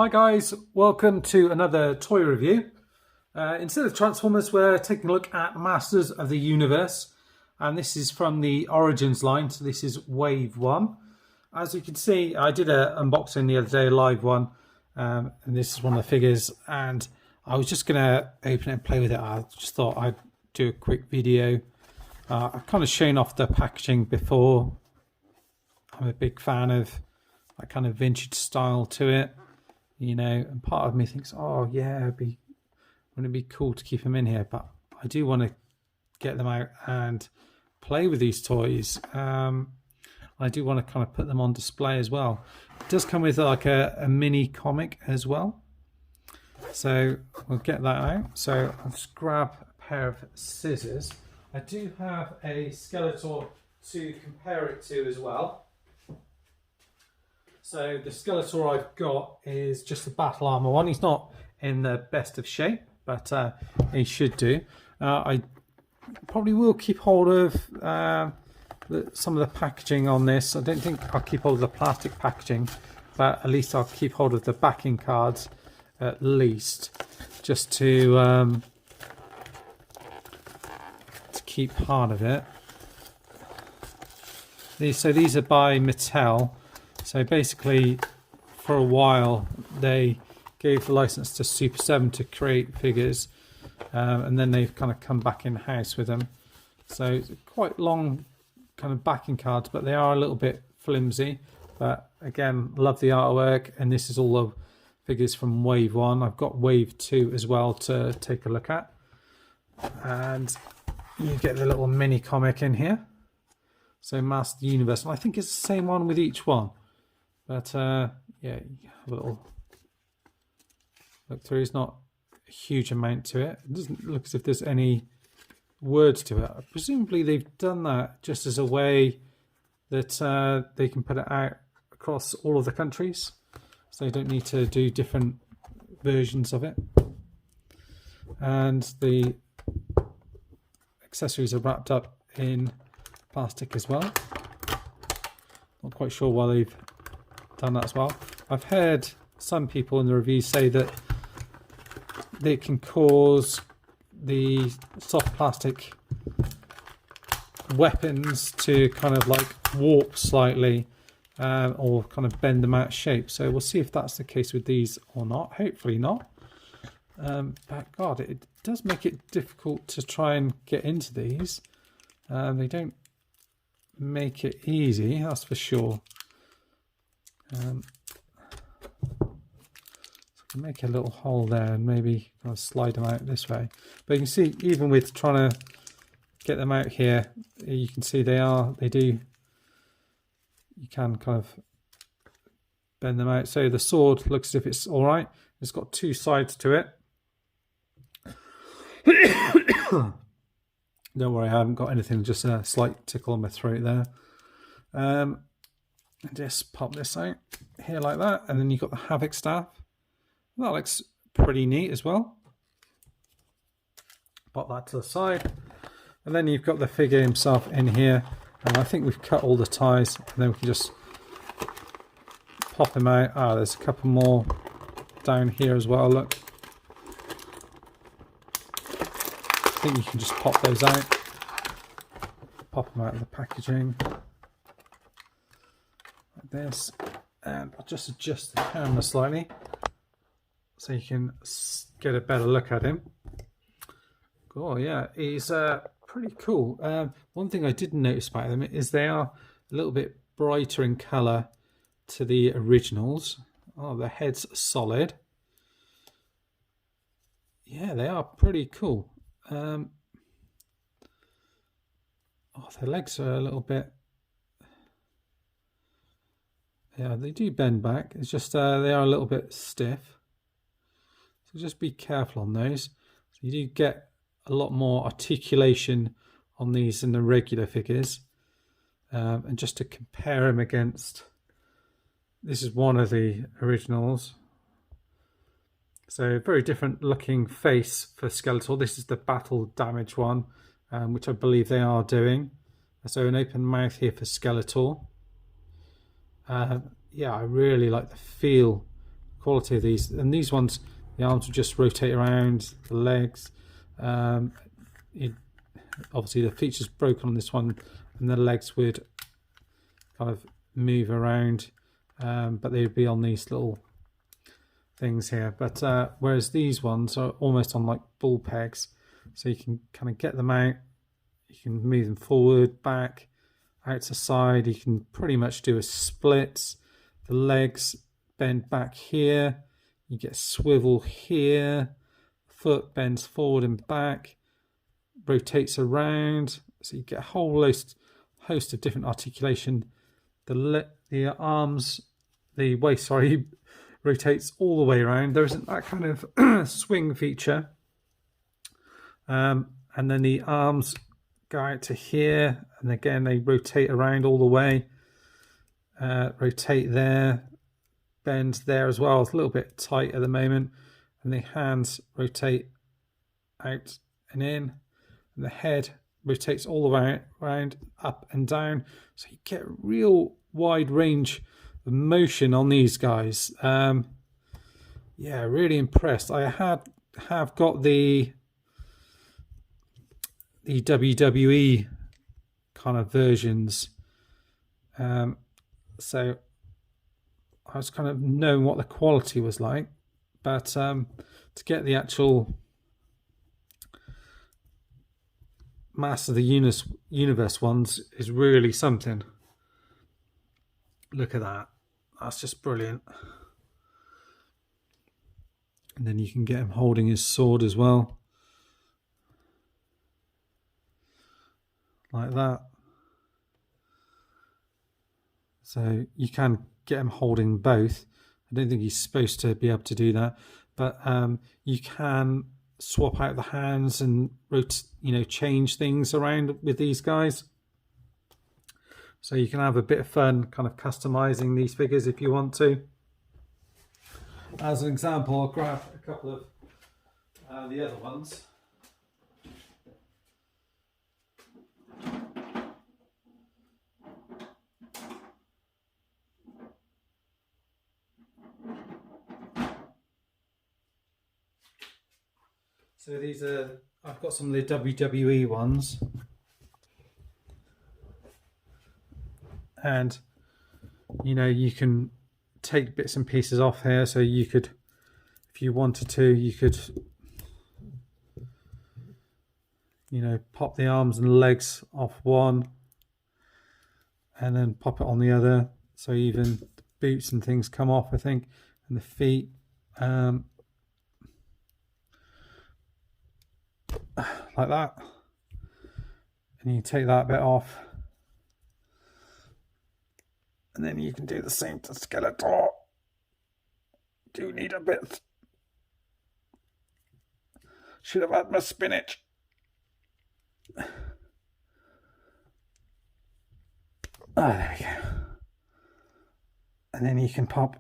Hi guys, welcome to another toy review. Instead of Transformers, we're taking a look at Masters of the Universe, and this is from the Origins line, so this is Wave 1. As you can see, I did an unboxing the other day, a live one, and this is one of the figures, and I was just going to open it and play with it. I just thought I'd do a quick video. I've kind of shown off the packaging before. I'm a big fan of that kind of vintage style to it. You know, and part of me thinks, oh yeah, wouldn't it be cool to keep them in here? But I do want to get them out and play with these toys. I do want to kind of put them on display as well. It does come with like a mini comic as well. So we'll get that out. So I'll just grab a pair of scissors. I do have a Skeletor to compare it to as well. So the Skeletor I've got is just the battle armor one. He's not in the best of shape, but he should do. I probably will keep hold of some of the packaging on this. I don't think I'll keep hold of the plastic packaging, but at least I'll keep hold of the backing cards at least, just to keep part of it. These are by Mattel. So basically, for a while, they gave the license to Super 7 to create figures, and then they've kind of come back in-house with them. So it's quite long kind of backing cards, but they are a little bit flimsy. But again, love the artwork, and this is all the figures from Wave 1. I've got Wave 2 as well to take a look at. And you get the little mini comic in here. So Master of the Universe, and I think it's the same one with each one. But yeah, you have a little look through. It's not a huge amount to it. It doesn't look as if there's any words to it. Presumably they've done that just as a way that they can put it out across all of the countries, so they don't need to do different versions of it. And the accessories are wrapped up in plastic as well. Not quite sure why they've done that as well. I've heard some people in the reviews say that they can cause the soft plastic weapons to kind of like warp slightly, or kind of bend them out of shape. So we'll see if that's the case with these or not. Hopefully not. But God, it does make it difficult to try and get into these. They don't make it easy, that's for sure. So I can make a little hole there and maybe kind of slide them out this way. But you can see, even with trying to get them out here, you can see you can kind of bend them out. So the sword looks as if it's all right. It's got two sides to it. Don't worry, I haven't got anything, just a slight tickle on my throat there. Just pop this out here like that, and then you've got the Havoc staff. That looks pretty neat as well. Pop that to the side, and then you've got the figure himself in here, and I think we've cut all the ties, and then we can just pop him out. There's a couple more down here as well, look. I think you can just pop those out, pop them out of the packaging like this, and I'll just adjust the camera slightly so you can get a better look at him. Oh yeah, he's pretty cool. One thing I did notice about them is they are a little bit brighter in colour to the originals. Oh, the head's solid. Yeah, they are pretty cool. Oh, their legs are a little bit, yeah, they do bend back. It's just they are a little bit stiff, so just be careful on those. So you do get a lot more articulation on these than the regular figures. And just to compare them against, this is one of the originals. So very different looking face for Skeletor. This is the battle damage one, which I believe they are doing. So an open mouth here for Skeletor. Yeah, I really like the feel quality of these. And these ones, the arms will just rotate around, the legs. Obviously the feature's broken on this one, and the legs would kind of move around, but they would be on these little things here. But whereas these ones are almost on like ball pegs, so you can kind of get them out, you can move them forward, back, out to side. You can pretty much do a split. The legs bend back here, you get swivel here, foot bends forward and back, rotates around, so you get a whole host of different articulation. The arms, the waist, sorry, rotates all the way around. There isn't that kind of swing feature. And then the arms go out to here, and again they rotate around all the way. Rotate there, bend there as well. It's a little bit tight at the moment. And the hands rotate out and in, and the head rotates all the way around, up and down. So you get a real wide range of motion on these guys. Yeah, really impressed. I have got the WWE kind of versions, so I was kind of knowing what the quality was like, but to get the actual Master of the Universe ones is really something. Look at that. That's just brilliant. And then you can get him holding his sword as well. Like that. So you can get him holding both. I don't think he's supposed to be able to do that. But you can swap out the hands and change things around with these guys. So you can have a bit of fun kind of customizing these figures if you want to. As an example, I'll grab a couple of the other ones. So these are, I've got some of the WWE ones. And you can take bits and pieces off here, so you could, if you wanted to, you could pop the arms and legs off one and then pop it on the other, so even the boots and things come off, I think, and the feet, like that. And you take that bit off, and then you can do the same to Skeletor. Do need a bit. Should have had my spinach. There we go. And then you can pop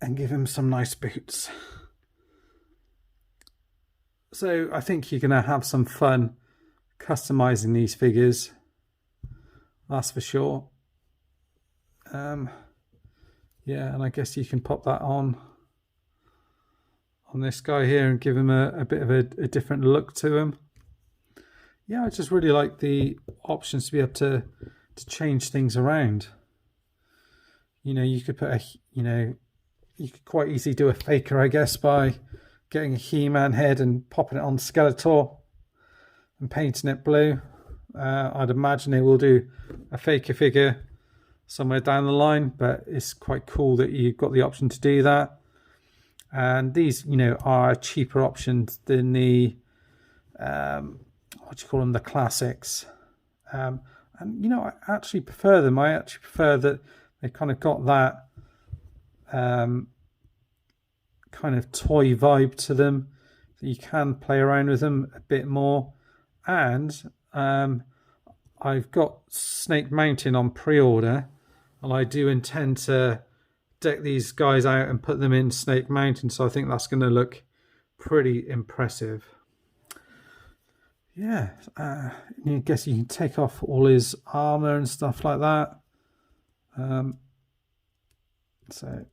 and give him some nice boots. So I think you're going to have some fun customizing these figures. That's for sure. Yeah, and I guess you can pop that on this guy here and give him a bit of a different look to him. Yeah, I just really like the options to be able to change things around. You could put you could quite easily do a faker, I guess, by getting a He-Man head and popping it on Skeletor and painting it blue. I'd imagine they will do a faker figure somewhere down the line, but it's quite cool that you've got the option to do that. And these, are a cheaper options than the what do you call them, the classics. And I actually prefer them. I actually prefer that they kind of got that kind of toy vibe to them, that you can play around with them a bit more. And I've got Snake Mountain on pre-order, and I do intend to deck these guys out and put them in Snake Mountain, so I think that's going to look pretty impressive. Yeah, I guess you can take off all his armor and stuff like that. So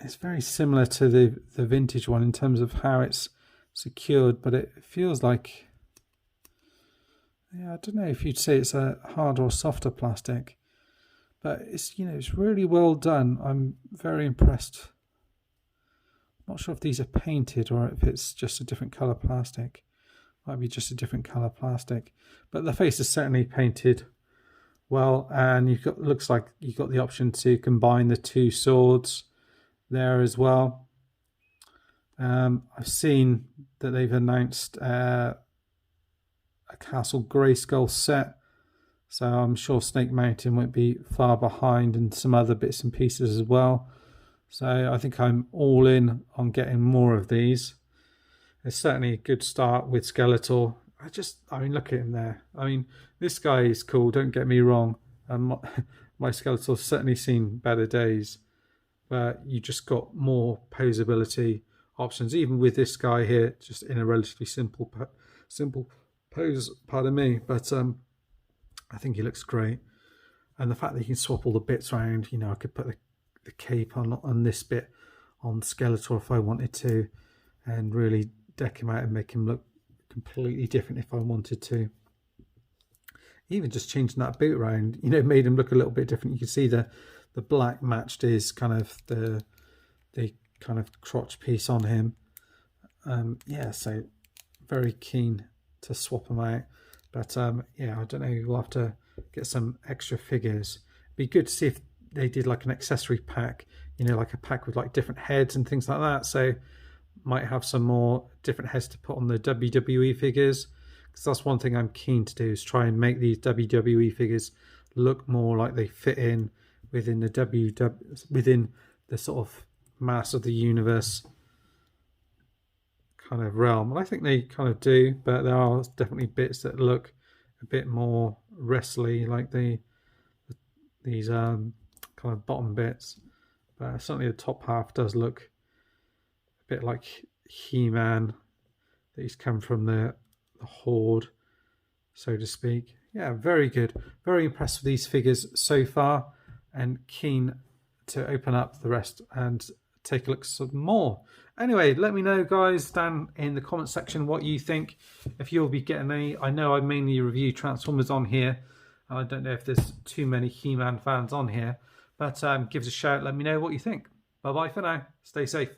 it's very similar to the vintage one in terms of how it's secured, but it feels like, yeah, I don't know if you'd say it's a harder or softer plastic, but it's, you know, it's really well done. I'm very impressed. Not sure if these are painted or if it's just a different color plastic. Might be just a different color plastic, but the face is certainly painted well, and you've got, looks like you've got the option to combine the two swords there as well. I've seen that they've announced a Castle Grayskull set, so I'm sure Snake Mountain won't be far behind, and some other bits and pieces as well. So I think I'm all in on getting more of these. It's certainly a good start with Skeletor. I mean, look at him there. I mean, this guy is cool, don't get me wrong. My Skeletor's certainly seen better days, but you just got more posability options, even with this guy here, just in a relatively simple pose, pardon me. But I think he looks great. And the fact that you can swap all the bits around, you know, I could put the cape on this bit on Skeletor if I wanted to, and really deck him out and make him look completely different if I wanted to. Even just changing that boot around, you know, made him look a little bit different. You can see the black matched his kind of the kind of crotch piece on him. Yeah, so very keen to swap them out. But yeah, I don't know, we'll have to get some extra figures. Be good to see if they did like an accessory pack, you know, like a pack with like different heads and things like that. So might have some more different heads to put on the WWE figures, because that's one thing I'm keen to do, is try and make these WWE figures look more like they fit in within the within the sort of mass of the universe kind of realm. And I think they kind of do, but there are definitely bits that look a bit more wrestly, like these kind of bottom bits. But certainly the top half does look a bit like He-Man, that he's come from the Horde, so to speak. Yeah, very good. Very impressed with these figures so far, and keen to open up the rest and take a look at some more. Anyway, let me know, guys, down in the comment section what you think, if you'll be getting any. I know I mainly review Transformers on here, and I don't know if there's too many He-Man fans on here, but give us a shout, let me know what you think. Bye bye for now, stay safe.